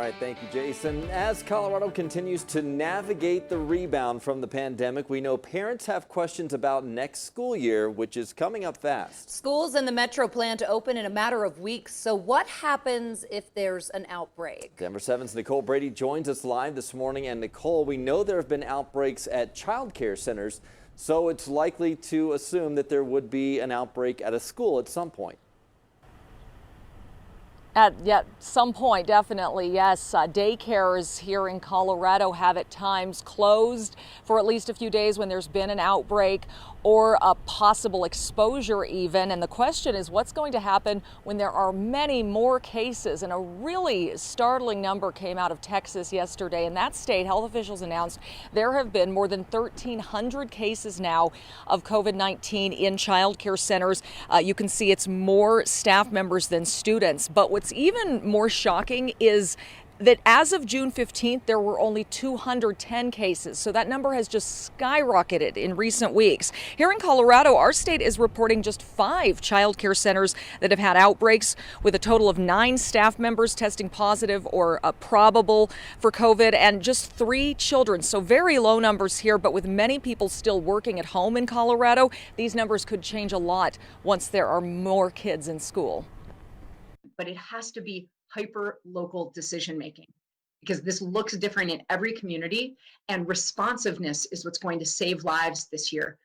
right, thank you, Jason. As Colorado continues to navigate the rebound from the pandemic, we know parents have questions about next school year, which is coming up fast. Schools in the metro plan to open in a matter of weeks. So what happens if there's an outbreak? Denver 7's Nicole Brady joins us live this morning. And Nicole, we know there have been outbreaks at child care centers, so it's likely to assume that there would be an outbreak at a school at some point. At some point, definitely, yes. Daycares here in Colorado have at times closed for at least a few days when there's been an outbreak or a possible exposure even. And the question is, what's going to happen when there are many more cases? And a really startling number came out of Texas yesterday. In that state, health officials announced there have been more than 1,300 cases now of COVID-19 in child care centers. You can see it's more staff members than students. But what's even more shocking is that as of June 15th, there were only 210 cases. So that number has just skyrocketed in recent weeks. Here in Colorado, our state is reporting just 5 child care centers that have had outbreaks, with a total of 9 staff members testing positive or probable for COVID, and just 3 children. So very low numbers here, but with many people still working at home in Colorado, these numbers could change a lot once there are more kids in school. But it has to be hyper local decision making, because this looks different in every community, and responsiveness is what's going to save lives this year.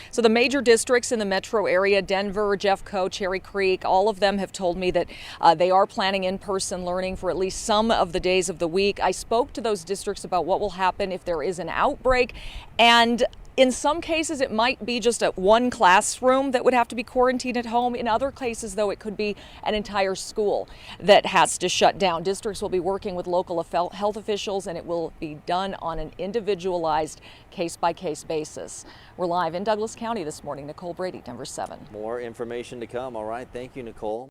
So the major districts in the metro area, Denver, Jeffco, Cherry Creek, all of them have told me that they are planning in-person learning for at least some of the days of the week. I spoke to those districts about what will happen if there is an outbreak, and in some cases, it might be just one classroom that would have to be quarantined at home. In other cases, though, it could be an entire school that has to shut down. Districts will be working with local health officials, and it will be done on an individualized case-by-case basis. We're live in Douglas County this morning. Nicole Brady, Denver 7. More information to come. All right. Thank you, Nicole.